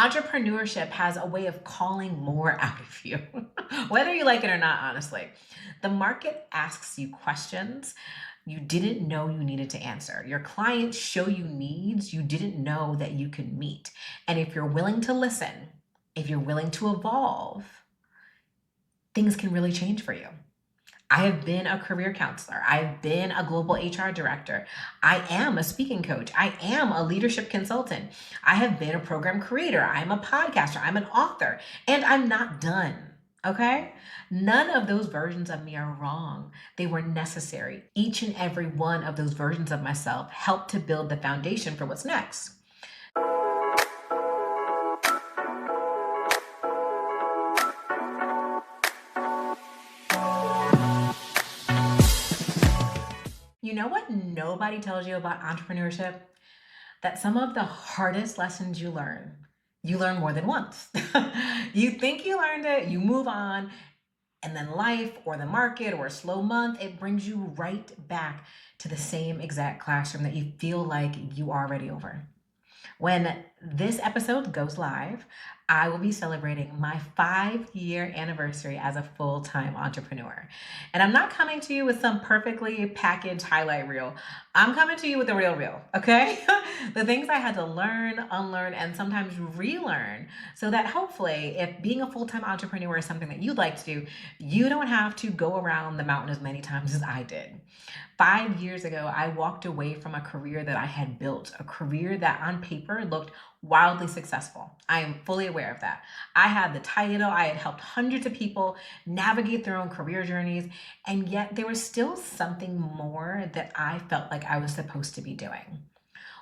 Entrepreneurship has a way of calling more out of you, whether you like it or not, honestly. The market asks you questions you didn't know you needed to answer. Your clients show you needs you didn't know that you could meet. And if you're willing to listen, if you're willing to evolve, things can really change for you. I have been a career counselor. I've been a global HR director. I am a speaking coach. I am a leadership consultant. I have been a program creator. I'm a podcaster. I'm an author. And I'm not done. Okay? None of those versions of me are wrong. They were necessary. Each and every one of those versions of myself helped to build the foundation for what's next. You know what nobody tells you about entrepreneurship? That some of the hardest lessons you learn more than once. You think you learned it, you move on, and then life or the market or a slow month, it brings you right back to the same exact classroom that you feel like you are already over. When this episode goes live, I will be celebrating my 5-year anniversary as a full-time entrepreneur. And I'm not coming to you with some perfectly packaged highlight reel. I'm coming to you with the real, okay? The things I had to learn, unlearn, and sometimes relearn so that hopefully, if being a full-time entrepreneur is something that you'd like to do, you don't have to go around the mountain as many times as I did. 5 years ago, I walked away from a career that I had built, a career that on paper looked wildly successful. I am fully aware of that. I had the title, I had helped hundreds of people navigate their own career journeys, and yet there was still something more that I felt like I was supposed to be doing.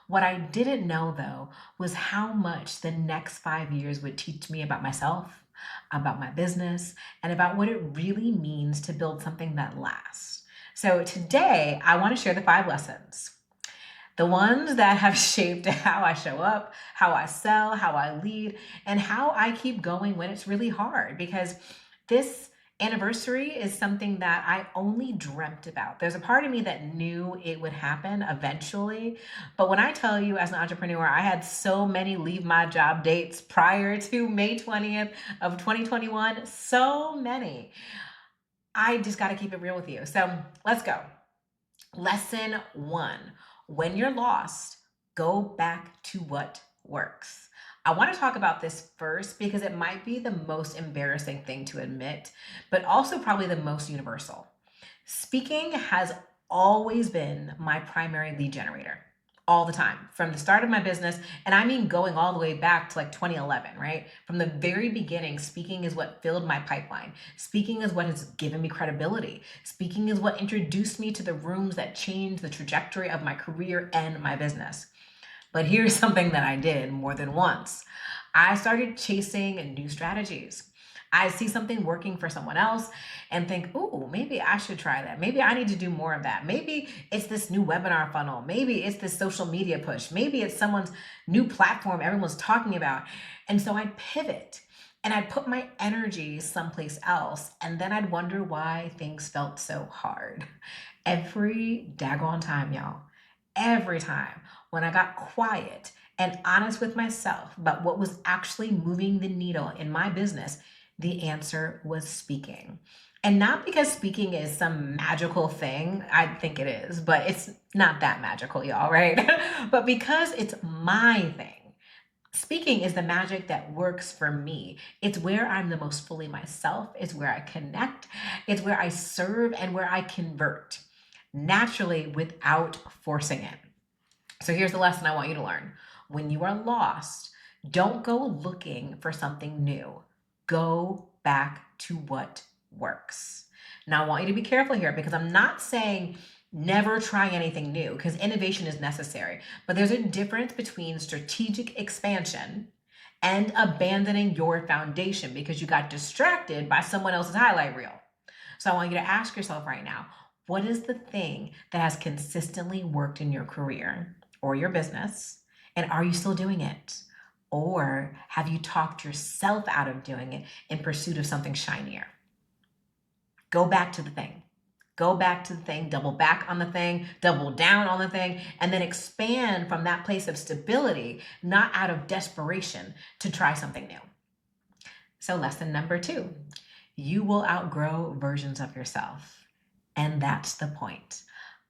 What I didn't know, though, was how much the next 5 years would teach me about myself, about my business, and about what it really means to build something that lasts. So today, I want to share the 5 lessons. The ones that have shaped how I show up, how I sell, how I lead, and how I keep going when it's really hard. Because this anniversary is something that I only dreamt about. There's a part of me that knew it would happen eventually. But when I tell you, as an entrepreneur, I had so many leave my job dates prior to May 20th of 2021, so many. I just got to keep it real with you. So let's go. Lesson 1. When you're lost, go back to what works. I want to talk about this first because it might be the most embarrassing thing to admit, but also probably the most universal. Speaking has always been my primary lead generator. All the time, from the start of my business, and I mean going all the way back to like 2011, right? From the very beginning, speaking is what filled my pipeline. Speaking is what has given me credibility. Speaking is what introduced me to the rooms that changed the trajectory of my career and my business. But here's something that I did more than once. I started chasing new strategies. I see something working for someone else and think, ooh, maybe I should try that. Maybe I need to do more of that. Maybe it's this new webinar funnel. Maybe it's this social media push. Maybe it's someone's new platform everyone's talking about. And so I'd pivot and I'd put my energy someplace else. And then I'd wonder why things felt so hard. Every daggone time, y'all. Every time when I got quiet and honest with myself about what was actually moving the needle in my business, the answer was speaking. And not because speaking is some magical thing, I think it is, but it's not that magical, y'all, right? But because it's my thing. Speaking is the magic that works for me. It's where I'm the most fully myself. It's where I connect. It's where I serve and where I convert naturally without forcing it. So here's the lesson I want you to learn. When you are lost, don't go looking for something new. Go back to what works. Now, I want you to be careful here because I'm not saying never try anything new because innovation is necessary. But there's a difference between strategic expansion and abandoning your foundation because you got distracted by someone else's highlight reel. So I want you to ask yourself right now, what is the thing that has consistently worked in your career or your business? And are you still doing it? Or have you talked yourself out of doing it in pursuit of something shinier? Go back to the thing. Go back to the thing, double back on the thing, double down on the thing, and then expand from that place of stability, not out of desperation to try something new. So, lesson number 2, you will outgrow versions of yourself. And that's the point.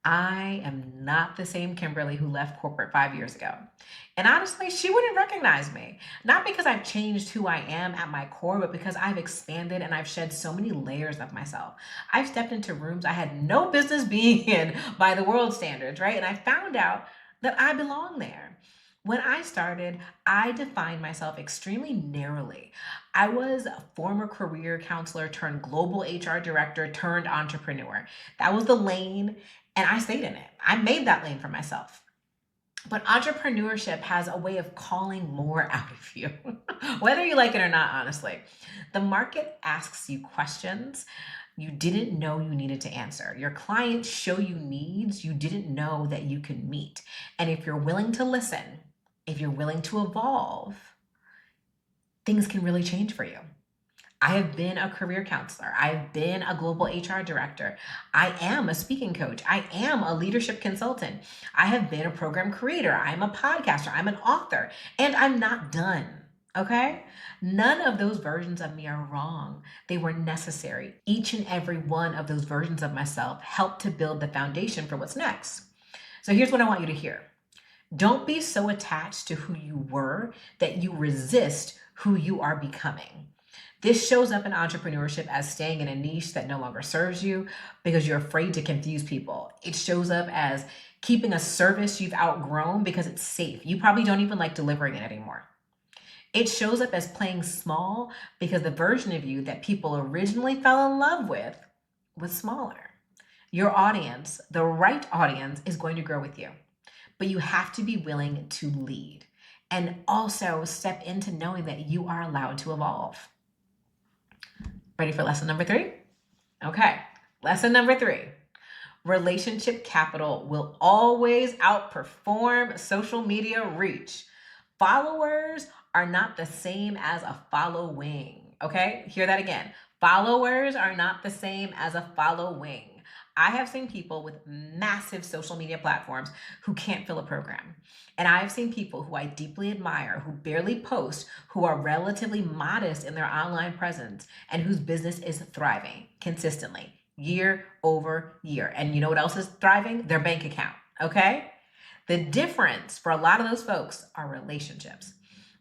I am not the same Kimberly who left corporate 5 years ago. And honestly, she wouldn't recognize me. Not because I've changed who I am at my core, but because I've expanded and I've shed so many layers of myself. I've stepped into rooms I had no business being in by the world standards, right? And I found out that I belong there. When I started, I defined myself extremely narrowly. I was a former career counselor turned global HR director turned entrepreneur. That was the lane, and I stayed in it. I made that lane for myself. But entrepreneurship has a way of calling more out of you, whether you like it or not, honestly. The market asks you questions you didn't know you needed to answer. Your clients show you needs you didn't know that you could meet. And if you're willing to listen, if you're willing to evolve, things can really change for you. I have been a career counselor. I've been a global HR director. I am a speaking coach. I am a leadership consultant. I have been a program creator. I'm a podcaster. I'm an author. And I'm not done. Okay? None of those versions of me are wrong. They were necessary. Each and every one of those versions of myself helped to build the foundation for what's next. So here's what I want you to hear. Don't be so attached to who you were that you resist who you are becoming. This shows up in entrepreneurship as staying in a niche that no longer serves you because you're afraid to confuse people. It shows up as keeping a service you've outgrown because it's safe. You probably don't even like delivering it anymore. It shows up as playing small because the version of you that people originally fell in love with was smaller. Your audience, the right audience, is going to grow with you, but you have to be willing to lead and also step into knowing that you are allowed to evolve. Ready for lesson number 3? Okay, lesson number 3. Relationship capital will always outperform social media reach. Followers are not the same as a following. Okay, hear that again. Followers are not the same as a following. I have seen people with massive social media platforms who can't fill a program. And I've seen people who I deeply admire, who barely post, who are relatively modest in their online presence, and whose business is thriving consistently, year over year. And you know what else is thriving? Their bank account, okay? The difference for a lot of those folks are relationships.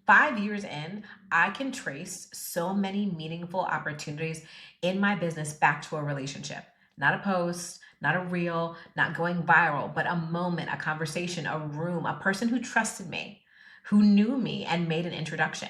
5 years in, I can trace so many meaningful opportunities in my business back to a relationship. Not a post, not a reel, not going viral, but a moment, a conversation, a room, a person who trusted me, who knew me and made an introduction.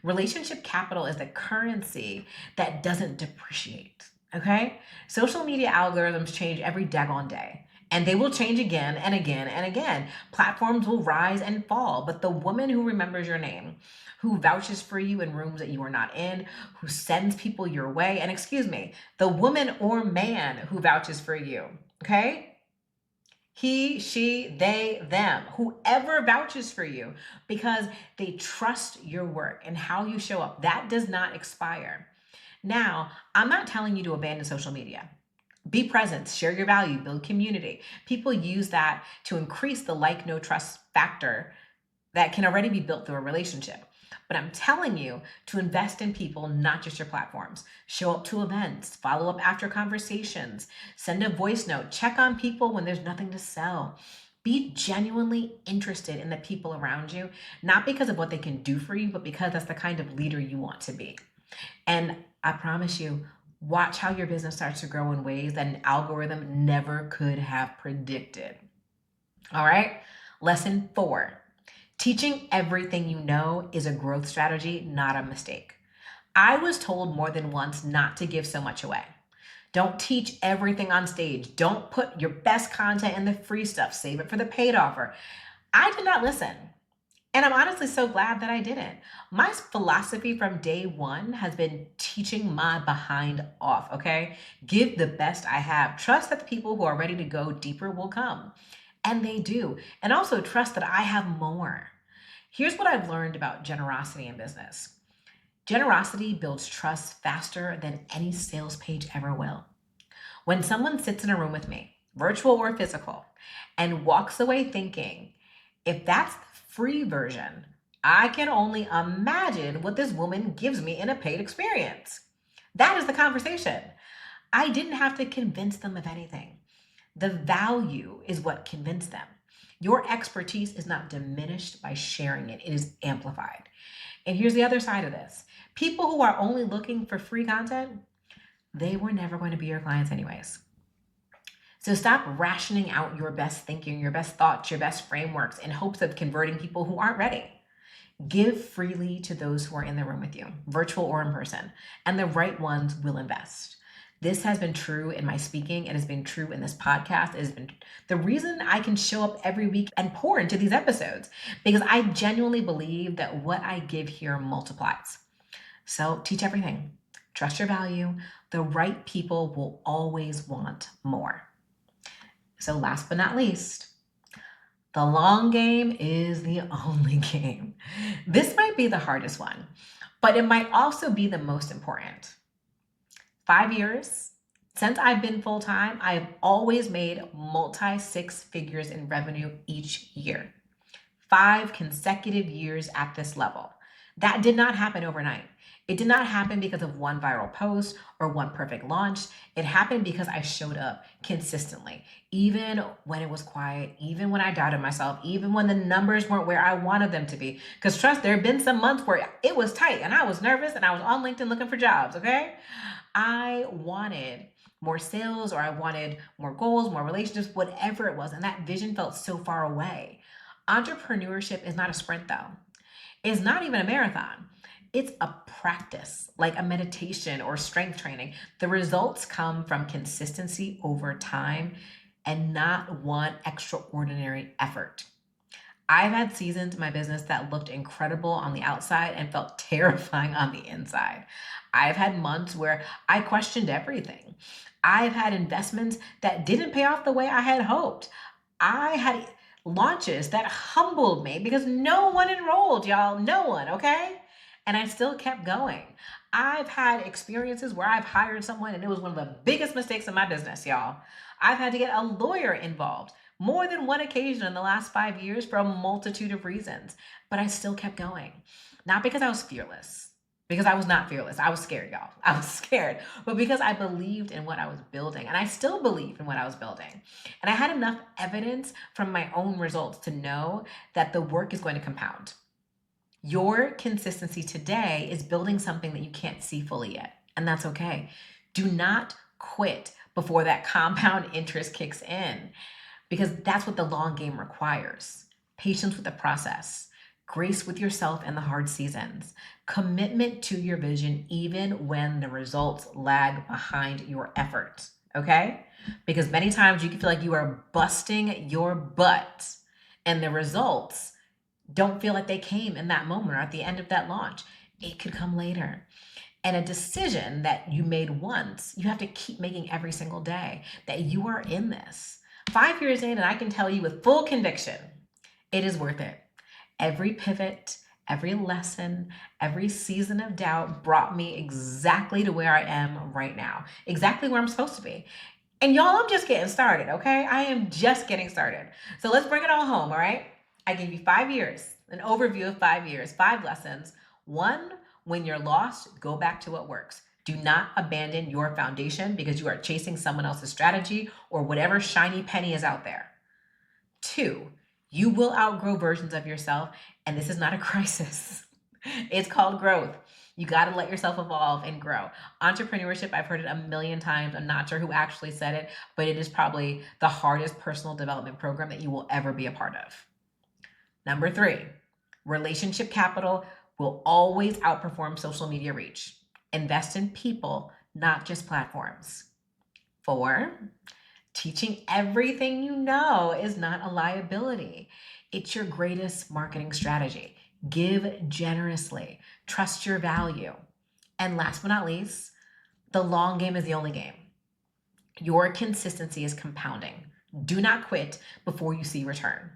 Relationship capital is the currency that doesn't depreciate, okay? Social media algorithms change every daggone day. And they will change again and again and again. Platforms will rise and fall, but the woman who remembers your name, who vouches for you in rooms that you are not in, who sends people your way, and excuse me, the woman or man who vouches for you, okay? He, she, they, them, whoever vouches for you because they trust your work and how you show up, that does not expire. Now, I'm not telling you to abandon social media. Be present, share your value, build community. People use that to increase the like, no trust factor that can already be built through a relationship. But I'm telling you to invest in people, not just your platforms. Show up to events, follow up after conversations, send a voice note, check on people when there's nothing to sell. Be genuinely interested in the people around you, not because of what they can do for you, but because that's the kind of leader you want to be. And I promise you, watch how your business starts to grow in ways that an algorithm never could have predicted. All right, lesson 4. Teaching everything you know is a growth strategy, not a mistake. I was told more than once not to give so much away. Don't teach everything on stage. Don't put your best content in the free stuff. Save it for the paid offer. I did not listen. And I'm honestly so glad that I didn't. My philosophy from day one has been teaching my behind off, okay? Give the best I have. Trust that the people who are ready to go deeper will come. And they do. And also trust that I have more. Here's what I've learned about generosity in business. Generosity builds trust faster than any sales page ever will. When someone sits in a room with me, virtual or physical, and walks away thinking, if that's the free version, I can only imagine what this woman gives me in a paid experience. That is the conversation. I didn't have to convince them of anything. The value is what convinced them. Your expertise is not diminished by sharing it, it is amplified. And here's the other side of this: people who are only looking for free content, they were never going to be your clients, anyways. So stop rationing out your best thinking, your best thoughts, your best frameworks in hopes of converting people who aren't ready. Give freely to those who are in the room with you, virtual or in person, and the right ones will invest. This has been true in my speaking. It has been true in this podcast. It has been the reason I can show up every week and pour into these episodes, because I genuinely believe that what I give here multiplies. So teach everything. Trust your value. The right people will always want more. So last but not least, the long game is the only game. This might be the hardest one, but it might also be the most important. 5 years since I've been full-time, I have always made multi-six figures in revenue each year. 5 consecutive years at this level. That did not happen overnight. It did not happen because of one viral post or one perfect launch. It happened because I showed up consistently, even when it was quiet, even when I doubted myself, even when the numbers weren't where I wanted them to be. Because trust, there have been some months where it was tight and I was nervous and I was on LinkedIn looking for jobs, okay? I wanted more sales, or I wanted more goals, more relationships, whatever it was. And that vision felt so far away. Entrepreneurship is not a sprint, though. It's not even a marathon. It's a practice, like a meditation or strength training. The results come from consistency over time and not one extraordinary effort. I've had seasons in my business that looked incredible on the outside and felt terrifying on the inside. I've had months where I questioned everything. I've had investments that didn't pay off the way I had hoped. I had launches that humbled me because no one enrolled, y'all. No one, okay? And I still kept going. I've had experiences where I've hired someone and it was one of the biggest mistakes in my business, y'all. I've had to get a lawyer involved more than one occasion in the last 5 years for a multitude of reasons, but I still kept going. Not because I was fearless, because I was not fearless. I was scared, y'all. I was scared, but because I believed in what I was building, and I still believe in what I was building. And I had enough evidence from my own results to know that the work is going to compound. Your consistency today is building something that you can't see fully yet, and that's okay. Do not quit before that compound interest kicks in, because that's what the long game requires. Patience with the process, grace with yourself in the hard seasons, commitment to your vision even when the results lag behind your efforts, okay? Because many times you can feel like you are busting your butt and the results don't feel like they came in that moment or at the end of that launch. It could come later. And a decision that you made once, you have to keep making every single day that you are in this. 5 years in, and I can tell you with full conviction, it is worth it. Every pivot, every lesson, every season of doubt brought me exactly to where I am right now, exactly where I'm supposed to be. And y'all, I'm just getting started, okay? I am just getting started. So let's bring it all home, all right? I gave you 5 years, an overview of 5 years, 5 lessons. 1, when you're lost, go back to what works. Do not abandon your foundation because you are chasing someone else's strategy or whatever shiny penny is out there. 2, you will outgrow versions of yourself, and this is not a crisis. It's called growth. You got to let yourself evolve and grow. Entrepreneurship, I've heard it a million times. I'm not sure who actually said it, but it is probably the hardest personal development program that you will ever be a part of. Number 3, relationship capital will always outperform social media reach. Invest in people, not just platforms. 4, teaching everything you know is not a liability. It's your greatest marketing strategy. Give generously. Trust your value. And last but not least, the long game is the only game. Your consistency is compounding. Do not quit before you see return.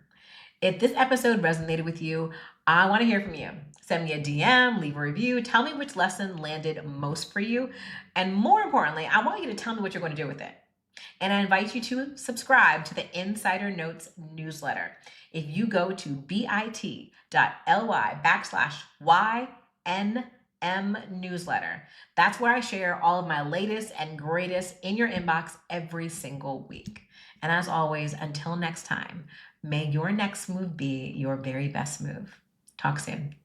If this episode resonated with you, I want to hear from you. Send me a DM, leave a review, tell me which lesson landed most for you. And more importantly, I want you to tell me what you're going to do with it. And I invite you to subscribe to the Insider Notes newsletter. If you go to bit.ly/YNM newsletter, that's where I share all of my latest and greatest in your inbox every single week. And as always, until next time, may your next move be your very best move. Talk soon.